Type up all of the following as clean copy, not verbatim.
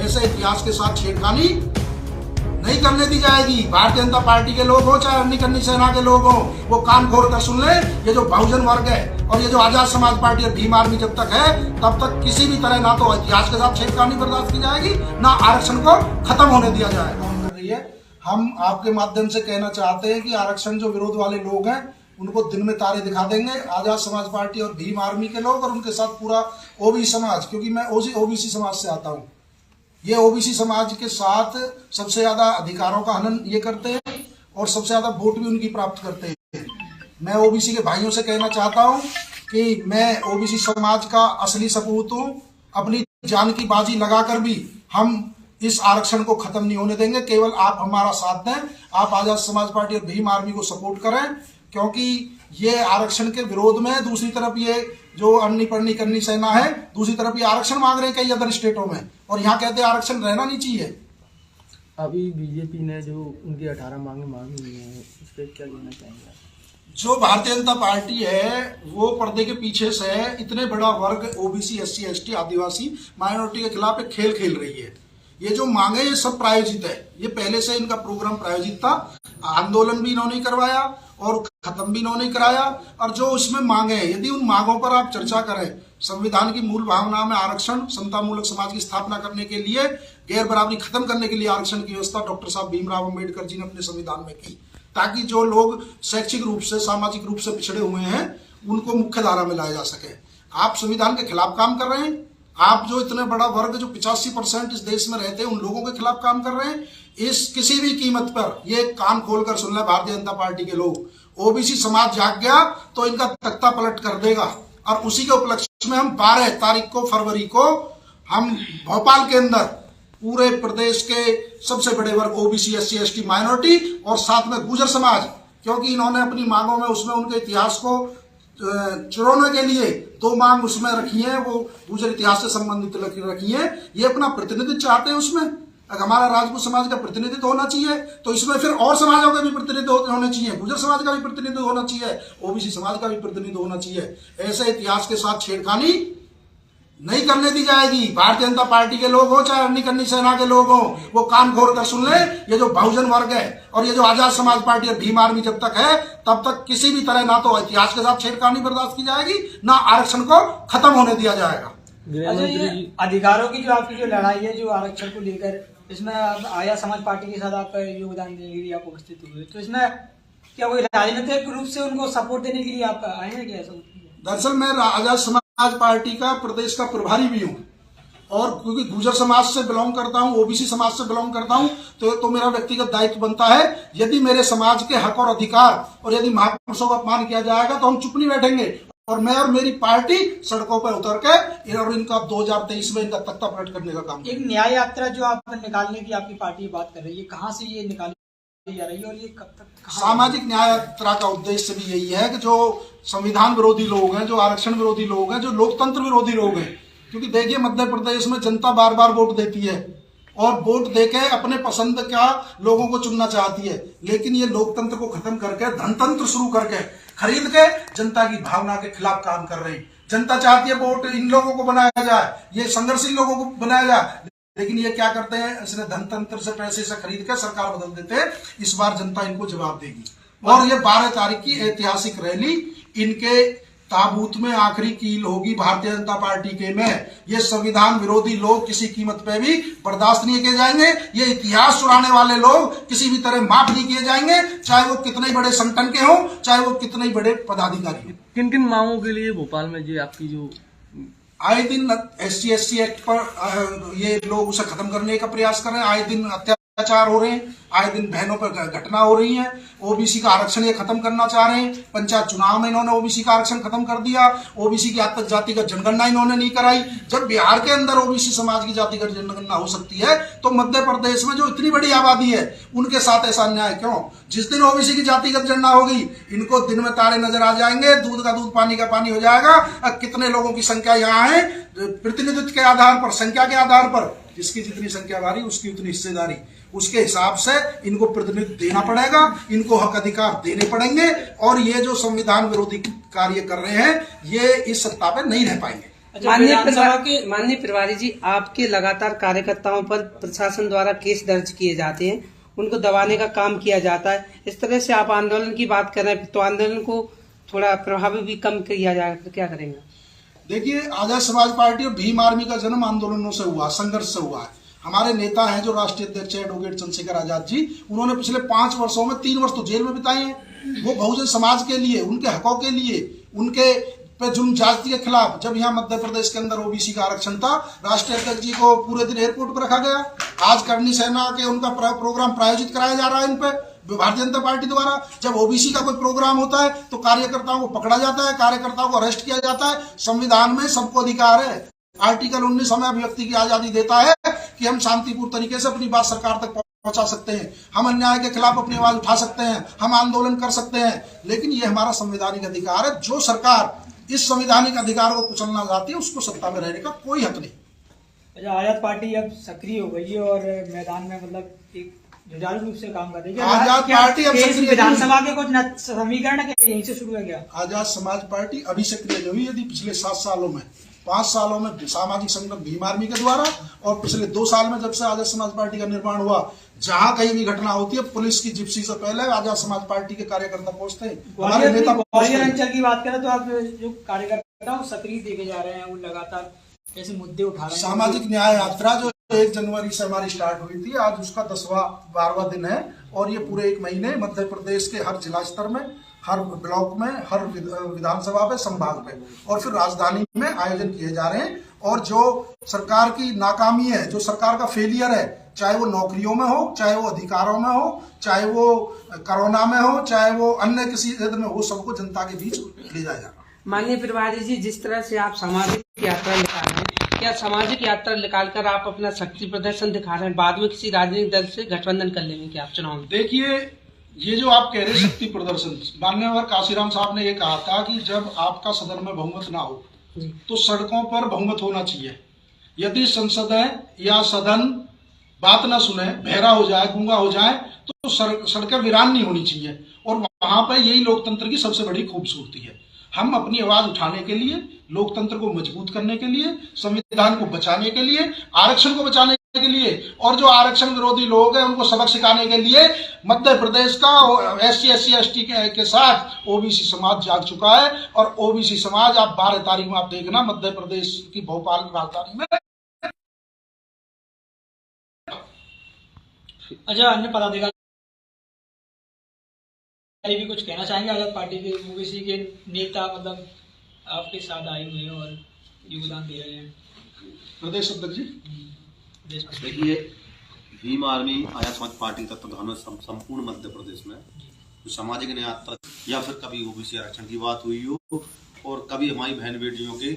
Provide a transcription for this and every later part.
ऐसे इतिहास के साथ छेड़खानी नहीं करने दी जाएगी। भारतीय जनता पार्टी के लोग हो चाहे अन्य करनी सेना के लोग हो, वो कान खोल कर सुन ले। ये जो बहुजन वर्ग है और ये जो आजाद समाज पार्टी और भीम आर्मी जब तक है तब तक किसी भी तरह ना तो इतिहास के साथ छेड़खानी बर्दाश्त की जाएगी, ना आरक्षण को खत्म होने दिया जाएगा। हम आपके माध्यम से कहना चाहते हैं कि आरक्षण जो विरोध वाले लोग हैं उनको दिन में तारे दिखा देंगे। आजाद समाज पार्टी और भीम आर्मी के लोग और उनके साथ पूरा ओबीसी समाज, क्योंकि मैं ओबीसी समाज से आता हूँ, ये ओबीसी समाज के साथ सबसे ज्यादा अधिकारों का हनन ये करते हैं और सबसे ज्यादा वोट भी उनकी प्राप्त करते हैं। मैं ओबीसी के भाइयों से कहना चाहता हूं कि मैं ओबीसी समाज का असली सपूत हूं। अपनी जान की बाजी लगाकर भी हम इस आरक्षण को खत्म नहीं होने देंगे। केवल आप हमारा साथ दें, आप आजाद समाज पार्टी और भीम आर्मी को सपोर्ट करें, क्योंकि ये आरक्षण के विरोध में दूसरी तरफ ये जो अन्नी पढ़नी करनी सेना है, दूसरी तरफ ये आरक्षण मांग रहे हैं कई अदर स्टेटों में, और यहाँ कहते हैं आरक्षण रहना नहीं चाहिए। अभी बीजेपी ने जो उनकी 18 मांगी मांगी है, उस पर क्या कहना चाहेंगे? जो भारतीय जनता पार्टी है वो पर्दे के पीछे से इतने बड़ा वर्ग ओबीसी, एससी, एसटी, आदिवासी माइनॉरिटी के खिलाफ एक खेल खेल रही है। ये जो मांगे ये सब प्रायोजित है, ये पहले से इनका प्रोग्राम प्रायोजित था। आंदोलन भी इन्होंने करवाया और खत्म भी इन्होंने कराया। और जो उसमें मांगे हैं, यदि उन मांगों पर आप चर्चा करें, संविधान की मूल भावना में आरक्षण, समतामूलक समाज की स्थापना करने के लिए, गैर बराबरी खत्म करने के लिए आरक्षण की व्यवस्था डॉक्टर साहब भीमराव अम्बेडकर जी ने अपने संविधान में की, ताकि जो लोग शैक्षिक रूप से, सामाजिक रूप से पिछड़े हुए हैं उनको मुख्य धारा में लाया जा सके। आप संविधान के खिलाफ काम कर रहे हैं। आप जो इतने बड़ा वर्ग जो 85% इस देश में रहते हैं उन लोगों के खिलाफ काम कर रहे हैं। इस किसी भी कीमत पर ये कान खोलकर सुन ले भारतीय जनता पार्टी के लोग, ओबीसी समाज जाग गया तो इनका तख्ता पलट कर देगा। और उसी के उपलक्ष्य में हम 12 तारीख को फरवरी को हम भोपाल के अंदर पूरे प्रदेश के सबसे बड़े वर्ग ओबीसी, एससी, एसटी, माइनॉरिटी और साथ में गुर्जर समाज, क्योंकि इन्होंने अपनी मांगों में उसमें उनके इतिहास को चुराने के लिए 2 मांग उसमें रखी है, वो गुर्जर इतिहास से संबंधित रखी है। ये अपना प्रतिनिधित्व चाहते हैं उसमें। अगर हमारा राजपूत समाज का प्रतिनिधित्व होना चाहिए तो इसमें फिर और समाजों का भी प्रतिनिधित्व होना चाहिए, गुर्जर समाज का भी प्रतिनिधित्व होना चाहिए, ओबीसी समाज का भी प्रतिनिधित्व होना चाहिए। ऐसे इतिहास के साथ छेड़खानी नहीं करने दी जाएगी। भारतीय जनता पार्टी के लोग हो चाहे अन्य करनी सेना के लोग हो, वो कान खोल कर सुन ले। ये जो बहुजन वर्ग है और ये जो आजाद समाज पार्टी और भीम आर्मी जब तक है तब तक किसी भी तरह ना तो इतिहास के साथ छेड़खानी बर्दाश्त की जाएगी, ना आरक्षण को खत्म होने दिया जाएगा। अधिकारों की जो आपकी जो लड़ाई है जो आरक्षण को लेकर, इसमें आजाद समाज पार्टी के साथ आप योगदान देने के लिए आप उपस्थित हुए, तो इसमें क्या कोई राजनीतिक रूप से उनको सपोर्ट देने के लिए आप आए हैं क्या? दरअसल मैं आजाद समाज पार्टी का प्रदेश का प्रभारी भी हूँ, और क्योंकि गुर्जर समाज से बिलोंग करता हूँ, ओबीसी समाज से बिलोंग करता हूँ, तो मेरा व्यक्तिगत दायित्व बनता है, यदि मेरे समाज के हक और अधिकार और यदि महापुरुषों का अपमान किया जाएगा तो हम चुप नहीं बैठेंगे। और मैं और मेरी पार्टी सड़कों पर उतर के और इनका 2023 में इनका तख्ता पलट करने का काम। एक न्याय यात्रा जो आप निकालने की आपकी पार्टी बात कर रही है, कहाँ से ये निकाली जा रही है और ये कब तक? सामाजिक न्याय यात्रा का उद्देश्य भी यही है कि जो संविधान विरोधी लोग हैं, जो आरक्षण विरोधी लोग हैं, जो लोकतंत्र विरोधी लोग हैं, क्योंकि देखिए मध्य प्रदेश में जनता बार बार वोट देती है और वोट देके अपने पसंद का लोगों को चुनना चाहती है, लेकिन ये लोकतंत्र को खत्म करके धनतंत्र शुरू करके खरीद के जनता की भावना के खिलाफ काम कर रहे हैं। जनता चाहती है वोट इन लोगों को बनाया जाए, ये संघर्षशील लोगों को बनाया जाए, लेकिन ये क्या करते हैं, इसने धनतंत्र से पैसे से खरीद के सरकार बदल देते हैं। इस बार जनता इनको जवाब देगी। और ये 12 तारीख की ऐतिहासिक रैली इनके ताबूत में आखिरी कील होगी भारतीय जनता पार्टी के में। ये संविधान विरोधी लोग किसी कीमत पे भी बर्दाश्त नहीं किए जाएंगे। ये इतिहास चुराने वाले लोग किसी भी तरह माफ नहीं किए जाएंगे, चाहे वो कितने बड़े संगठन के हों, चाहे वो कितने बड़े पदाधिकारी हों। किन किन मांगों के लिए भोपाल में जो आपकी जो आए दिन SC/ST एक्ट पर ये लोग उसे खत्म करने का प्रयास कर रहे हैं, आए दिन अत्याचार हो रहे हैं, आए दिन बहनों पर घटना हो रही है, ओबीसी का आरक्षण ये खत्म करना चाह रहे हैं। पंचायत चुनाव में इन्होंने ओबीसी का आरक्षण खत्म कर दिया, ओबीसी की आज तक जातिगत जनगणना इन्होंने नहीं कराई। जब बिहार के अंदर ओबीसी समाज की जातिगत जनगणना हो सकती है तो मध्य प्रदेश में जो इतनी बड़ी आबादी है उनके साथ ऐसा अन्याय क्यों? जिस दिन ओबीसी की जातिगत जनगणना होगी इनको दिन में तारे नजर आ जाएंगे, दूध का दूध पानी का पानी हो जाएगा। अब कितने लोगों की संख्या यहाँ है, प्रतिनिधित्व के आधार पर, संख्या के आधार पर, जिसकी जितनी संख्या भारी उसकी उतनी हिस्सेदारी, उसके हिसाब से इनको प्रतिनिधित्व देना पड़ेगा, इनको हक अधिकार देने पड़ेंगे। और ये जो संविधान विरोधी कार्य कर रहे हैं ये इस सत्ता पे नहीं रह पाएंगे। माननीय प्रभारी जी, आपके लगातार कार्यकर्ताओं पर प्रशासन द्वारा केस दर्ज किए जाते हैं, उनको दबाने का काम किया जाता है। इस तरह से आप आंदोलन की बात कर रहे हैं, तो आंदोलन को थोड़ा प्रभावी भी कम किया जाएगा, तो क्या करेंगे? देखिए, आजाद समाज पार्टी और भीम आर्मी का जन्म आंदोलनों से हुआ, संघर्ष से हुआ है। हमारे नेता हैं जो राष्ट्रीय अध्यक्ष है एडवोकेट चंद्रशेखर आजाद जी, उन्होंने पिछले 5 वर्षों में 3 वर्ष तो जेल में बिताए हैं। वो बहुजन समाज के लिए, उनके हकों के लिए, उनके पे जुल्म ज्यादती के खिलाफ, जब यहाँ मध्य प्रदेश के अंदर ओबीसी का आरक्षण था, राष्ट्रीय अध्यक्ष जी को पूरे दिन एयरपोर्ट पर रखा गया। आज करनी सेना के उनका प्रोग्राम प्रायोजित कराया जा रहा है इन पे भारतीय जनता पार्टी द्वारा। जब ओबीसी का कोई प्रोग्राम होता है तो कार्यकर्ताओं को पकड़ा जाता है, कार्यकर्ताओं को अरेस्ट किया जाता है। संविधान में सबको अधिकार है, आर्टिकल 19 हमें अभिव्यक्ति की आजादी देता है कि हम शांतिपूर्ण तरीके से अपनी बात सरकार तक पहुंचा सकते हैं, हम अन्याय के खिलाफ अपनी आवाज उठा सकते हैं, हम आंदोलन कर सकते हैं। लेकिन ये हमारा संवैधानिक अधिकार है। जो सरकार इस संवैधानिक अधिकार को कुचलना चाहती है, उसको सत्ता में रहने का कोई हक नहीं। अच्छा, आजाद पार्टी अब सक्रिय हो गई है और मैदान में मतलब एक जुझारू रूप से काम कर रही है। आजाद पार्टी अब सक्रिय, विधानसभा के कुछ समीकरण यहीं से शुरू हो गया। आजाद समाज पार्टी अभी सक्रिय नहीं हुई। यदि पिछले 7 सालों में, 5 सालों में सामाजिक संगठन भीम आर्मी के द्वारा और पिछले 2 साल में जब से आजाद समाज पार्टी का निर्माण हुआ, जहां कहीं भी घटना होती है, पुलिस की जिप्सी से पहले आजाद समाज पार्टी के कार्यकर्ता पहुंचते हैं, हमारे नेता ग्वालियर अंचल की बात करें तो आप जो कार्यकर्ता सक्रिय देखे जा रहे हैं, वो लगातार ऐसे मुद्दे उठा रहे हैं। सामाजिक न्याय यात्रा जो 1 जनवरी से हमारी स्टार्ट हुई थी, आज उसका 10वां दिन है और ये पूरे 1 महीने मध्य प्रदेश के हर जिला स्तर में, हर ब्लॉक में, हर विधानसभा पे, संभाग पे और फिर राजधानी में आयोजन किए जा रहे हैं। और जो सरकार की नाकामी है, जो सरकार का फेलियर है, चाहे वो नौकरियों में हो, चाहे वो अधिकारों में हो, चाहे वो कोरोना में हो, चाहे वो अन्य किसी क्षेत्र में हो, सबको जनता के बीच ले जाया जा रहा है। माननीय प्रभारी जी, जिस तरह से आप सामाजिक यात्रा निकाल रहे हैं, क्या सामाजिक यात्रा निकालकर आप अपना शक्ति प्रदर्शन दिखा रहे हैं, बाद में किसी राजनीतिक दल से गठबंधन कर लेंगे क्या आप चुनाव में? देखिए, ये जो आप कह रहे हैं शक्ति प्रदर्शन, माननीय काशीराम साहब ने ये कहा था कि जब आपका सदन में बहुमत ना हो तो सड़कों पर बहुमत होना चाहिए। यदि संसद है या सदन बात ना सुने, बहरा हो जाए, गूंगा हो जाए, तो सड़कें वीरान नहीं होनी चाहिए। और वहां पर यही लोकतंत्र की सबसे बड़ी खूबसूरती है। हम अपनी आवाज उठाने के लिए, लोकतंत्र को मजबूत करने के लिए, संविधान को बचाने के लिए, आरक्षण को बचाने के लिए और जो आरक्षण विरोधी लोग हैं उनको सबक सिखाने के लिए मध्य प्रदेश का SC SC ST के साथ ओबीसी समाज जाग चुका है। और ओबीसी समाज आप 12 तारीख में आप देखना मध्य प्रदेश की भोपाल राजधानी में। अच्छा, अन्य पदाधिकारी भी कुछ कहना चाहेंगे? आजाद पार्टी के ओबीसी के नेता मतलब आपके साथ आए हुए हैं और योगदान दे रहे हैं। प्रदेश अध्यक्ष जी, देखिए, भीम आर्मी आजाद समाज पार्टी के तत्वाधान में संपूर्ण मध्य प्रदेश में जो सामाजिक न्याय यात्रा या फिर कभी ओबीसी आरक्षण की बात हुई हो और कभी हमारी बहन बेटियों के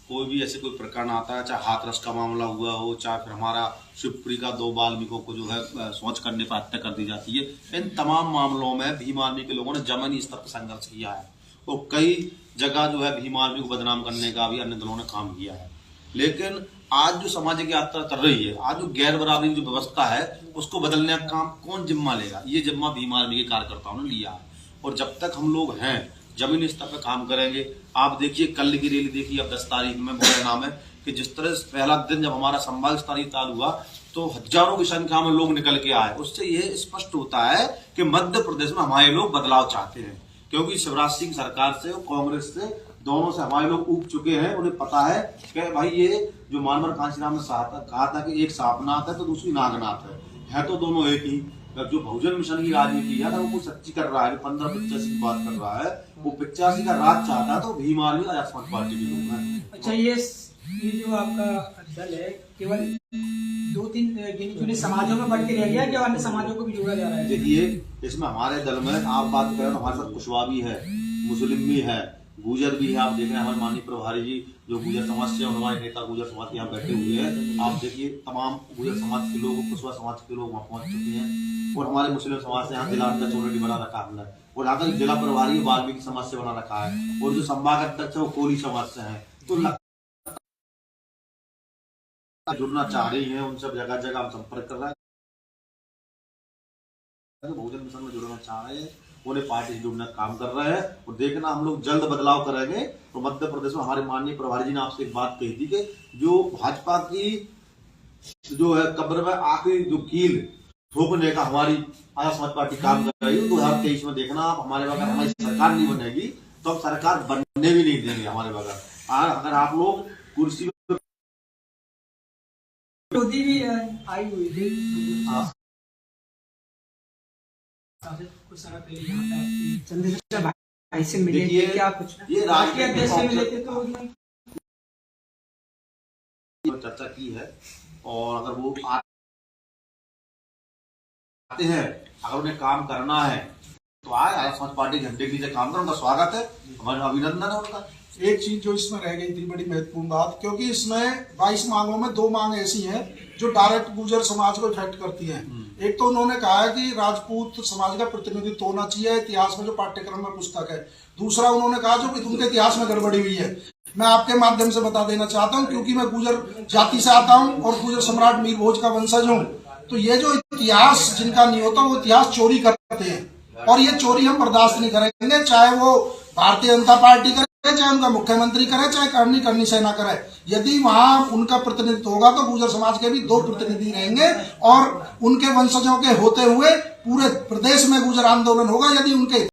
कोई भी ऐसे कोई प्रकरण आता है, चाहे हाथरस का मामला हुआ हो, चाहे फिर हमारा शिवपुरी का 2 बाल्मीकों को जो है शौच करने पर हत्या कर दी जाती है, इन तमाम मामलों में भीम आर्मी के लोगों ने जमीनी स्तर पर संघर्ष किया है और कई जगह जो है भीम आर्मी को बदनाम करने का भी अन्य दलों ने काम किया है। लेकिन आज जो सामाजिक यात्रा कर रही है, आज जो गैर बराबरी की जो व्यवस्था है, उसको बदलने का काम कौन जिम्मा लेगा? ये जिम्मा भीम आर्मी के कार्यकर्ताओं ने लिया है और जब तक हम लोग हैं जमीनी स्तर पर काम करेंगे। आप देखिए, कल की रैली देखिए, अब 10 तारीख में मेरा नाम है कि जिस तरह पहला दिन जब हमारा संभाग स्तरीय चालू हुआ तो हजारों की संख्या में लोग निकल के आए। उससे यह स्पष्ट होता है कि मध्य प्रदेश में हमारे लोग बदलाव चाहते हैं, क्योंकि शिवराज सिंह सरकार से और कांग्रेस से दोनों से हमारे लोग उग चुके हैं। उन्हें पता है कि भाई ये जो मानवर कांशीराम ने कहा था कि एक सांपनाथ है तो दूसरी नागनाथ है तो दोनों एक ही। जो बहुजन मिशन की राजनीति है ना, वो कुछ सच्ची कर रहा है, 1585 की बात कर रहा है, वो 85 का राज चाहता है, तो भीम आर्मी आजाद समाज पार्टी के लोग हैं। अच्छा, ये जो आपका दल है केवल 2-3 गिने चुने समाजों में बढ़ के रह गया कि अन्य समाजों को भी जोड़ा जा रहा है? देखिए, इसमें हमारे दल में आप बात करें तो हमारे साथ कुशवाहा भी है, मुस्लिम भी है, गुजर भी है। आप देख रहे हैं हमारे माननीय प्रभारी जी जो गुजर समाज से, हमारे नेता गुजर समाज के यहाँ बैठे हुए हैं। आप देखिए, तमाम गुजर समाज के लोग, कुशवाहा समाज के लोग वहाँ पहुंच चुके हैं और हमारे मुस्लिम समाज से यहाँ जिला अध्यक्ष ऑलरेडी बना रखा हमने और यहाँ का जिला प्रभारी वाल्मीकि समाज से बना रखा है और जो संभाग अध्यक्ष है वो कोली समाज से है। तो जुड़ना चाह रही है, उन सब जगह जगह हम संपर्क कर रहे हैं, बहुजन मिशन में जुड़ना चाह रहे हैं उन्हें पार्टी से जुड़ने का काम कर रहे हैं। और देखना हम लोग जल्द बदलाव करेंगे। और मध्य प्रदेश में हमारे माननीय प्रभारी जी ने आपसे एक बात कही थी कि जो भाजपा की जो है कब्र में आखिरी जो कील ठोकने का हमारी आया समाज पार्टी काम कर रही है। 2023 में देखना आप, हमारे बगैर हमारी सरकार नहीं बनेगी तो हम सरकार बनने भी नहीं देंगे हमारे बगैर। अगर आप लोग कुर्सी मोदी भी आई हुई थी कुछ समय पहले यहाँ पे आपकी चंद्रशेखर भाई से मिले थे देखिए, क्या कुछ ये राष्ट्रीय अध्यक्ष से मिले राजनीतिक थे तो उन्होंने चर्चा की है। और अगर वो आते हैं, अगर उन्हें काम करना है तो आए समाज पार्टी झंडे के नीचे काम करें। उनका स्वागत है, हमारा अभिनंदन है उनका। एक चीज जो इसमें रह गई थी बड़ी महत्वपूर्ण बात, क्योंकि इसमें 22 मांगों में 2 मांग ऐसी हैं जो डायरेक्ट गुर्जर समाज को इफेक्ट करती हैं। एक तो उन्होंने कहा है कि राजपूत समाज का प्रतिनिधित्व होना चाहिए इतिहास में, जो पाठ्यक्रम में पुस्तक है। दूसरा उन्होंने कहा जो उनके इतिहास में गड़बड़ी हुई है। मैं आपके माध्यम से बता देना चाहता हूं, क्योंकि मैं गुर्जर जाति से आता हूं और गुर्जर सम्राट मीर भोज का वंशज हूं, तो ये जो इतिहास जिनका नहीं होता वो इतिहास चोरी करते हैं, और ये चोरी हम बर्दाश्त नहीं करेंगे, चाहे वो भारतीय जनता पार्टी करे, चाहे उनका मुख्यमंत्री करे, चाहे करनी सेना करे। यदि वहां उनका प्रतिनिधित्व होगा तो गुर्जर समाज के भी 2 प्रतिनिधि रहेंगे, और उनके वंशजों के होते हुए पूरे प्रदेश में गुर्जर आंदोलन होगा। यदि उनके